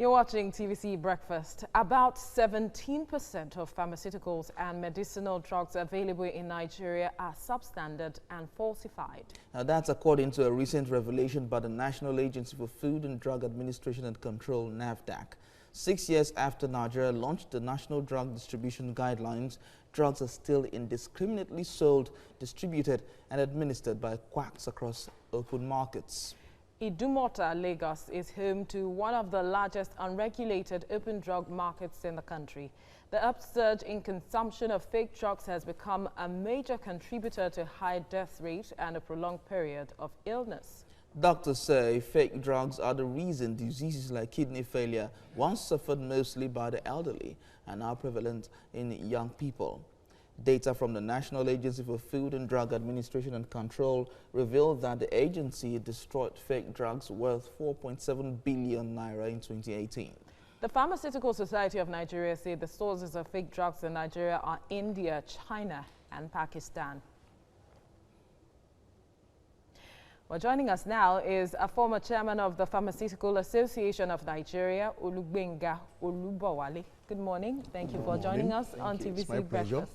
You're watching TVC Breakfast. About 17% of pharmaceuticals and medicinal drugs available in Nigeria are substandard and falsified. Now that's according to a recent revelation by the National Agency for Food and Drug Administration and Control, NAFDAC. 6 years after Nigeria launched the National Drug Distribution Guidelines, drugs are still indiscriminately sold, distributed and administered by quacks across open markets. Idumota, Lagos, is home to one of the largest unregulated open drug markets in the country. The upsurge in consumption of fake drugs has become a major contributor to high death rate and a prolonged period of illness. Doctors say fake drugs are the reason diseases like kidney failure, once suffered mostly by the elderly, are now prevalent in young people. Data from the National Agency for Food and Drug Administration and Control revealed that the agency destroyed fake drugs worth 4.7 billion naira in 2018. The Pharmaceutical Society of Nigeria said the sources of fake drugs in Nigeria are India, China, and Pakistan. Well, joining us now is a former chairman of the Pharmaceutical Association of Nigeria, Olugbenga Olubowale. Good morning. Thank you for joining us on TVC Breakfast.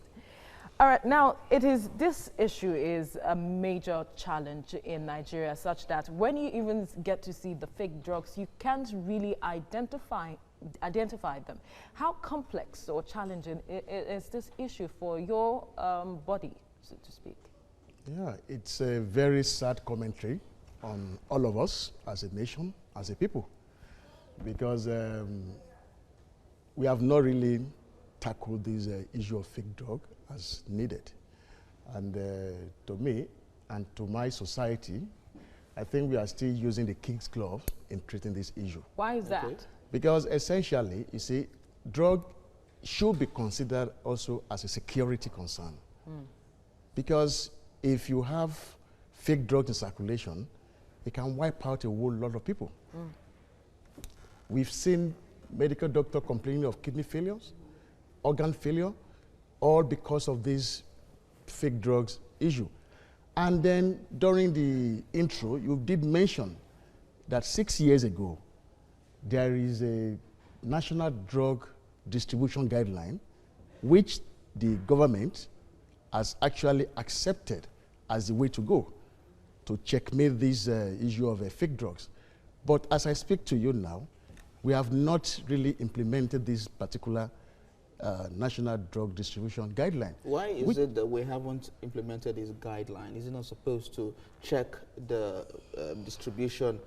All right, now this issue is a major challenge in Nigeria, such that when you even get to see the fake drugs, you can't really identify them. How complex or challenging is this issue for your body, so to speak? Yeah, it's a very sad commentary on all of us as a nation, as a people, because we have not really tackled this issue of fake drug as needed. And to me and to my society, I think we are still using the king's glove in treating this issue. Why is that? Because essentially, you see, drug should be considered also as a security concern. Because if you have fake drugs in circulation, it can wipe out a whole lot of people. We've seen medical doctors complaining of kidney failures, organ failure, all because of this fake drugs issue. And then during the intro, you did mention that 6 years ago, there is a national drug distribution guideline, which the government has actually accepted as the way to go to checkmate this issue of fake drugs. But as I speak to you now, we have not really implemented this particular national drug distribution guideline. Why is it that we haven't implemented this guideline? Is it not supposed to check the distribution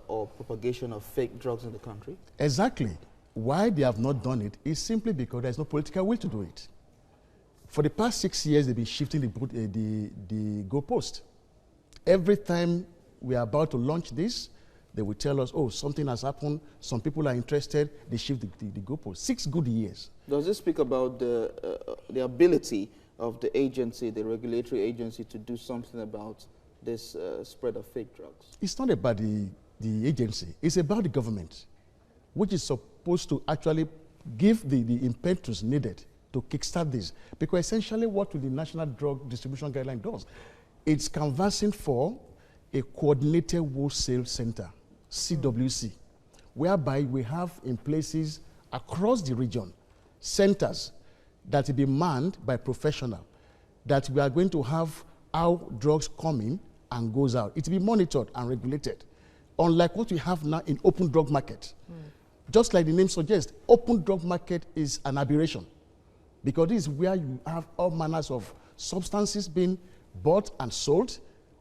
or propagation of fake drugs in the country? Exactly. Why they have not done it is simply because there's no political will to do it. For the past 6 years, they've been shifting the goalpost. Every time we are about to launch this, they will tell us, oh, something has happened, some people are interested, they shift the goalpost. 6 good years. Does this speak about the ability of the agency, the regulatory agency, to do something about this spread of fake drugs? It's not about the agency, it's about the government, which is supposed to actually give the impetus needed to kickstart this. Because essentially what the National Drug Distribution Guideline does, it's canvassing for a coordinated wholesale center, CWC, whereby we have in places across the region centers that will be manned by professionals, that we are going to have how drugs come in and goes out. It will be monitored and regulated, unlike what we have now in open drug market. Just like the name suggests, open drug market is an aberration, because this is where you have all manners of substances being bought and sold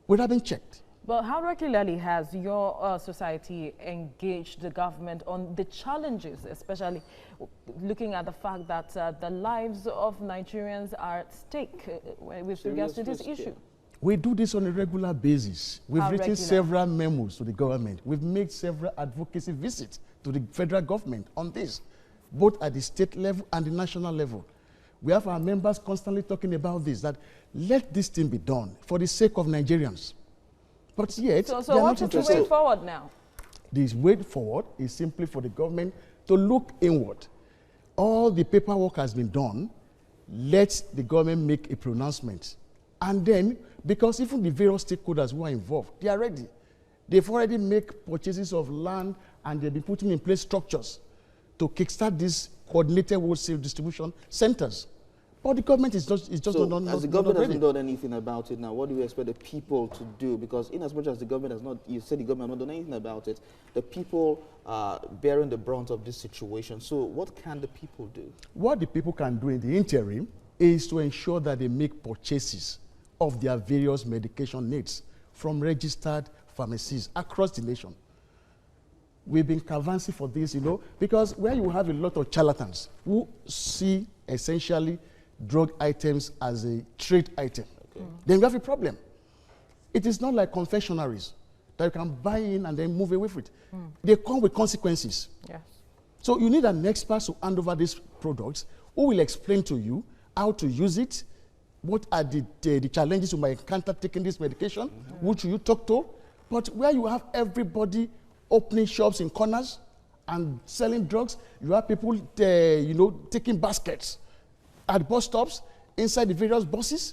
without being checked. But how regularly has your society engaged the government on the challenges, especially looking at the fact that the lives of Nigerians are at stake with regards to this issue? We do this on a regular basis. We've written several memos to the government. We've made several advocacy visits to the federal government on this, both at the state level and the national level. We have our members constantly talking about this, that let this thing be done for the sake of Nigerians. But yet, so what is the way forward now? This way forward is simply for the government to look inward. All the paperwork has been done. Let the government make a pronouncement. And then, because even the various stakeholders who are involved, they are ready. They've already made purchases of land and they've been putting in place structures to kickstart these coordinated wholesale distribution centers. But the government is just so not as the government hasn't done anything about it now, what do you expect the people to do? Because in as much as the government has not, you said the government has not done anything about it, the people are bearing the brunt of this situation. So what can the people do? What the people can do in the interim is to ensure that they make purchases of their various medication needs from registered pharmacies across the nation. We've been canvassing for this, you know, because where you have a lot of charlatans who see essentially drug items as a trade item, then we have a problem. It is not like confectionaries that you can buy in and then move away with it. They come with consequences. Yes. So you need an expert to hand over these products who will explain to you how to use it, what are the challenges you might encounter taking this medication, who should you talk to. But where you have everybody opening shops in corners and selling drugs, you have people you know, taking baskets at bus stops, inside the various buses,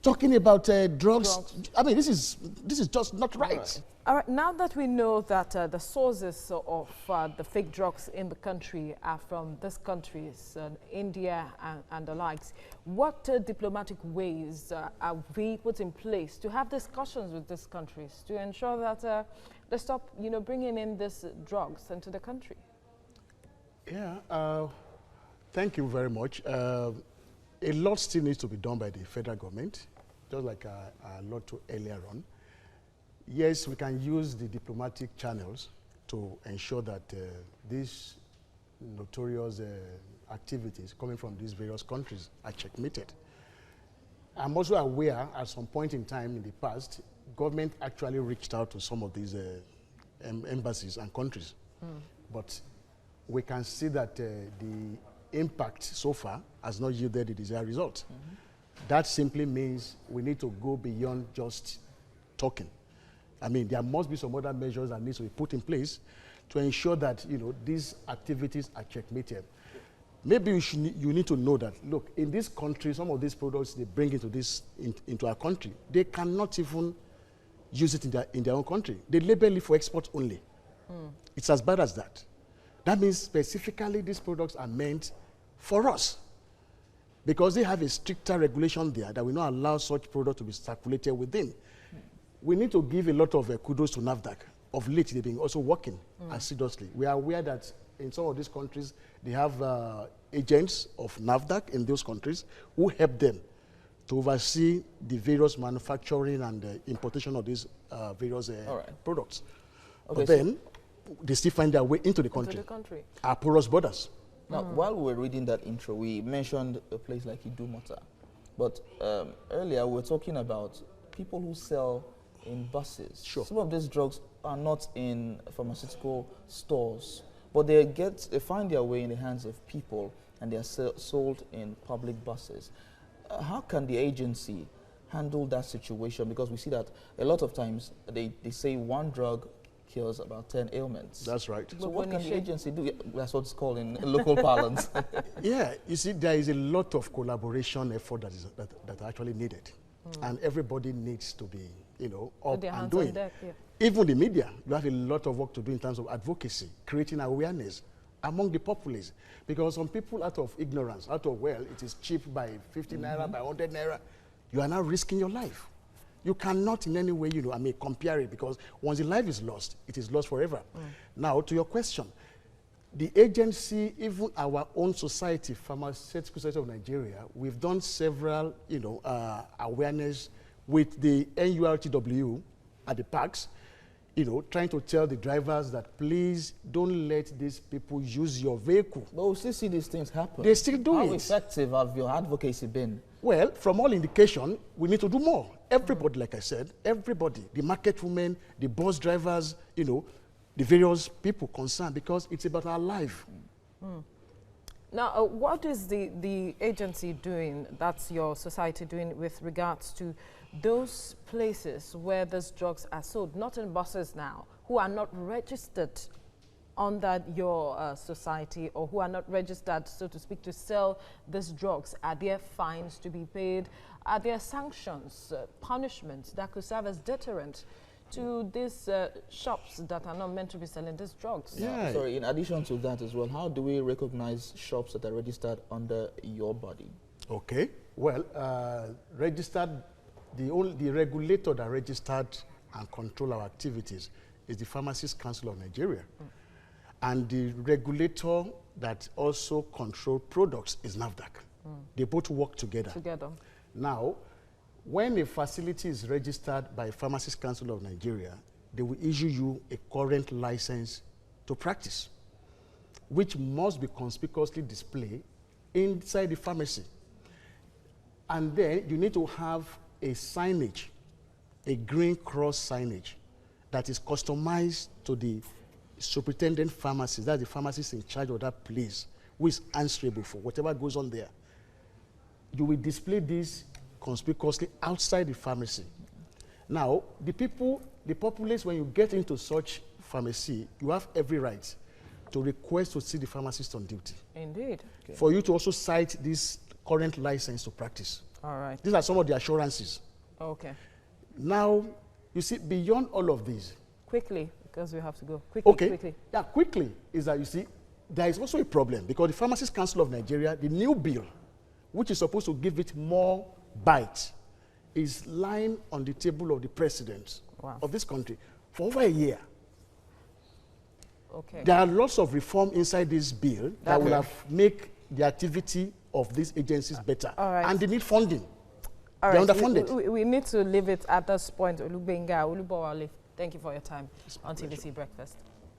talking about drugs. I mean, this is just not right. All right. Now that we know that the sources of the fake drugs in the country are from these countries, India and the likes, what diplomatic ways are we put in place to have discussions with these countries to ensure that they stop, you know, bringing in these drugs into the country? Yeah. Thank you very much. A lot still needs to be done by the federal government, just like I alluded to earlier on. Yes, we can use the diplomatic channels to ensure that these notorious activities coming from these various countries are checkmated. I'm also aware at some point in time in the past, government actually reached out to some of these embassies and countries. But we can see that the impact so far has not yielded the desired result. That simply means we need to go beyond just talking. I mean, there must be some other measures that need to be put in place to ensure that, you know, these activities are checkmated. Maybe you need to know that, look, in this country, some of these products they bring into our country, they cannot even use it in their own country. They label it for export only. It's as bad as that. That means specifically these products are meant for us, because they have a stricter regulation there that will not allow such products to be circulated within. We need to give a lot of kudos to NAFDAC. Of late, they've been also working assiduously. We are aware that in some of these countries, they have agents of NAFDAC in those countries who help them to oversee the various manufacturing and importation of these various products. Okay, but then, they still find their way into the country. Our porous borders. Now, while we were reading that intro, we mentioned a place like Idumota. But earlier, we were talking about people who sell in buses. Sure. Some of these drugs are not in pharmaceutical stores, but they find their way in the hands of people and they are sold in public buses. How can the agency handle that situation? Because we see that a lot of times they say one drug cures about 10 ailments. That's right. So what can the agency do? That's what's called in local parlance. Yeah, you see, there is a lot of collaboration effort that are actually needed. And everybody needs to be, you know, up and doing. Deck, yeah. Even the media, you have a lot of work to do in terms of advocacy, creating awareness among the populace. Because some people, out of ignorance, it is cheap by 50 naira, by 100 naira, you are now risking your life. You cannot in any way, you know, compare it, because once the life is lost, it is lost forever. Now, to your question, the agency, even our own society, Pharmaceutical Society of Nigeria, we've done several, you know, awareness with the NURTW at the parks, you know, trying to tell the drivers that please don't let these people use your vehicle. But we still see these things happen. They still do it. How effective have your advocacy been? Well, from all indication, we need to do more. Everybody, like I said, everybody, the market women, the bus drivers, you know, the various people concerned, because it's about our life. Now, what is the agency doing, that's your society doing, with regards to those places where those drugs are sold, not in buses now, who are not registered under your society, or who are not registered, so to speak, to sell these drugs? Are there fines to be paid? Are there sanctions, punishments that could serve as deterrent to these shops that are not meant to be selling these drugs? Yeah. Sorry, in addition to that as well, how do we recognize shops that are registered under your body? Okay. Well, registered, the regulator that registered and control our activities is the Pharmacists Council of Nigeria. And the regulator that also control products is NAFDAC. They both work together. Now, when a facility is registered by Pharmacists Council of Nigeria, they will issue you a current license to practice, which must be conspicuously displayed inside the pharmacy. And then you need to have a signage, a green cross signage, that is customized to the superintendent pharmacist, that's the pharmacist in charge of that place, who is answerable for whatever goes on there. You will display this conspicuously outside the pharmacy. Now, the populace, when you get into such pharmacy, you have every right to request to see the pharmacist on duty. Indeed. Okay. For you to also cite this current license to practice. All right. These are some of the assurances. Okay. Now, you see, beyond all of these. Quickly, because we have to go. Quickly, okay. Quickly. Yeah, quickly is that, you see, there is also a problem because the Pharmacists Council of Nigeria, the new bill, which is supposed to give it more bite, is lying on the table of the president of this country for over a year. Okay. There are lots of reform inside this bill that will have make the activity of these agencies better. All right. And they need funding. All They're right. underfunded. We need to leave it at this point. Olugbenga Olubowale, thank you for your time on TVC Breakfast.